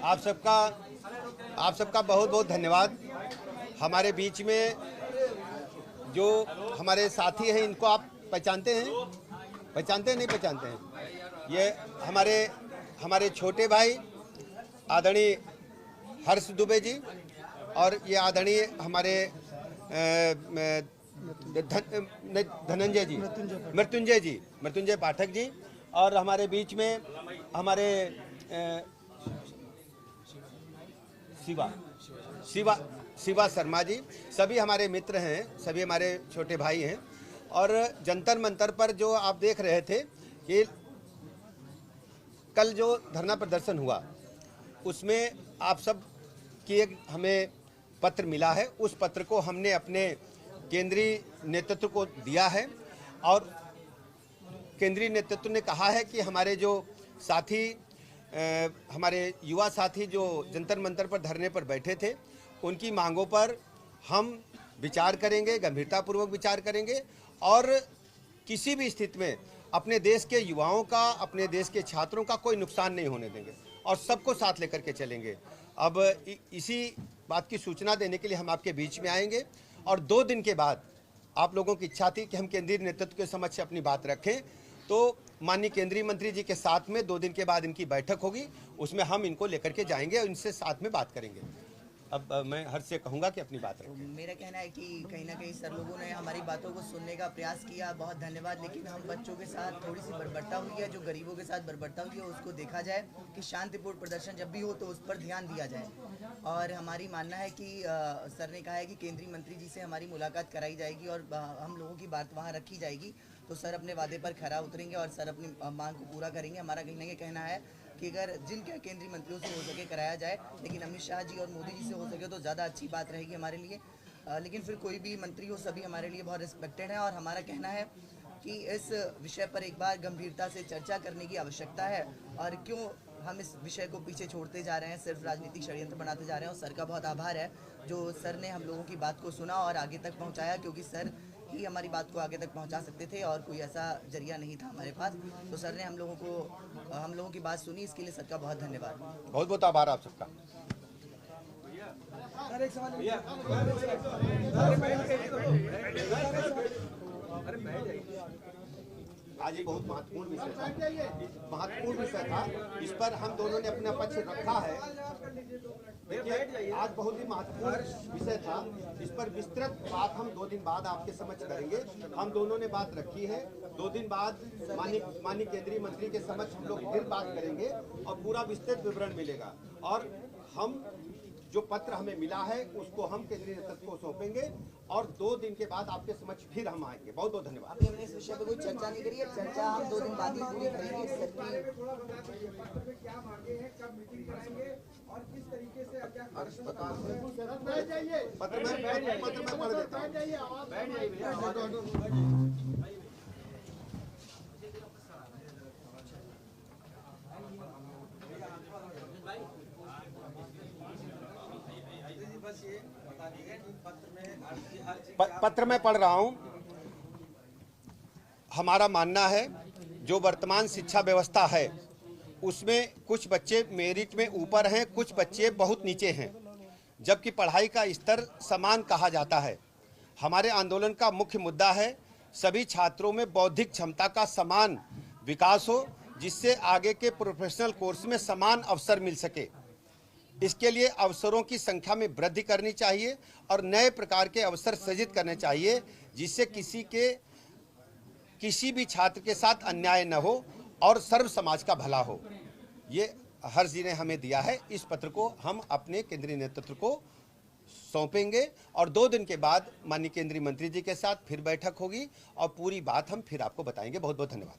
आप सबका बहुत बहुत धन्यवाद। हमारे बीच में जो हमारे साथी हैं, इनको आप पहचानते हैं नहीं पहचानते हैं? ये हमारे छोटे भाई आदरणीय हर्ष दुबे जी, और ये आदरणीय हमारे धनंजय जी, मृत्युंजय पाठक जी, और हमारे बीच में हमारे शिवा शर्मा जी। सभी हमारे मित्र हैं, सभी हमारे छोटे भाई हैं। और जंतर मंतर पर जो आप देख रहे थे कि कल जो धरना प्रदर्शन हुआ, उसमें आप सब की एक हमें पत्र मिला है। उस पत्र को हमने अपने केंद्रीय नेतृत्व को दिया है, और केंद्रीय नेतृत्व ने कहा है कि हमारे जो साथी हमारे युवा साथी जो जंतर मंतर पर धरने पर बैठे थे, उनकी मांगों पर हम विचार करेंगे, गंभीरतापूर्वक विचार करेंगे, और किसी भी स्थिति में अपने देश के युवाओं का, अपने देश के छात्रों का कोई नुकसान नहीं होने देंगे, और सबको साथ लेकर के चलेंगे। अब इसी बात की सूचना देने के लिए हम आपके बीच में आएंगे, और 2 दिन के बाद आप लोगों की इच्छा थी कि हम केंद्रीय नेतृत्व के समक्ष अपनी बात रखें, तो माननीय केंद्रीय मंत्री जी के साथ में 2 दिन के बाद इनकी बैठक होगी, उसमें हम इनको लेकर के जाएंगे और इनसे साथ में बात करेंगे। अब मैं हर्ष से कहूँगा कि अपनी बात रखें। मेरा कहना है कि कहीं ना कहीं सर लोगों ने हमारी बातों को सुनने का प्रयास किया, बहुत धन्यवाद। लेकिन हम बच्चों के साथ थोड़ी सी बर्बरता हुई है, जो गरीबों के साथ बर्बरता हुई है, उसको देखा जाए कि शांतिपूर्ण प्रदर्शन जब भी हो तो उस पर ध्यान दिया जाए। और हमारी मानना है कि सर ने कहा है कि केंद्रीय मंत्री जी से हमारी मुलाकात कराई जाएगी और हम लोगों की बात वहाँ रखी जाएगी, तो सर अपने वादे पर खरा उतरेंगे और सर अपनी मांग को पूरा करेंगे। हमारा कहीं ना कहीं कहना है कि अगर जिनके केंद्रीय मंत्रियों से हो सके कराया जाए, लेकिन अमित शाह जी और मोदी जी से हो सके तो ज़्यादा अच्छी बात रहेगी हमारे लिए। लेकिन फिर कोई भी मंत्री हो, सभी हमारे लिए बहुत रिस्पेक्टेड हैं, और हमारा कहना है कि इस विषय पर एक बार गंभीरता से चर्चा करने की आवश्यकता है। और क्यों हम इस विषय को पीछे छोड़ते जा रहे हैं, सिर्फ राजनीतिक षड्यंत्र बनाते जा रहे हैं। और सर का बहुत आभार है जो सर ने हम लोगों की बात को सुना और आगे तक पहुँचाया, क्योंकि सर ही हमारी बात को आगे तक पहुंचा सकते थे और कोई ऐसा जरिया नहीं था हमारे पास। तो सर ने हम लोगों की बात सुनी, इसके लिए सर का बहुत धन्यवाद। बहुत बहुत आभार आप सबका। आज ये बहुत महत्वपूर्ण विषय था, इस पर हम दोनों ने अपना पक्ष रखा है। देखिए, आज बहुत ही महत्वपूर्ण विषय था, इस पर विस्तृत बात हम 2 दिन बाद आपके समक्ष करेंगे। हम दोनों ने बात रखी है, 2 दिन बाद माननीय केंद्रीय मंत्री के समक्ष हम लोग फिर बात करेंगे और पूरा विस्तृत विवरण मिलेगा। और हम जो पत्र हमें मिला है उसको हम केंद्रीय नेतृत्व को सौंपेंगे, और 2 दिन के बाद आपके समक्ष फिर हम आएंगे। बहुत बहुत धन्यवाद। आपने इस विषय पर कोई चर्चा नहीं करी है, चर्चा हम 2 दिन बाद ही पूरी करेंगे। क्या मांगे हैं, कब मीटिंग कराएंगे और किस तरीके से क्या पत्र में पढ़ देता हूं। पत्र में पढ़ रहा हूं। हमारा मानना है जो वर्तमान शिक्षा व्यवस्था है उसमें कुछ बच्चे मेरिट में ऊपर हैं, कुछ बच्चे बहुत नीचे हैं, जबकि पढ़ाई का स्तर समान कहा जाता है। हमारे आंदोलन का मुख्य मुद्दा है सभी छात्रों में बौद्धिक क्षमता का समान विकास हो, जिससे आगे के प्रोफेशनल कोर्स में समान अवसर मिल सके। इसके लिए अवसरों की संख्या में वृद्धि करनी चाहिए और नए प्रकार के अवसर सृजित करने चाहिए, जिससे किसी भी छात्र के साथ अन्याय न हो और सर्व समाज का भला हो। ये हर्ष जी ने हमें दिया है। इस पत्र को हम अपने केंद्रीय नेतृत्व को सौंपेंगे और 2 दिन के बाद माननीय केंद्रीय मंत्री जी के साथ फिर बैठक होगी और पूरी बात हम फिर आपको बताएंगे। बहुत बहुत धन्यवाद।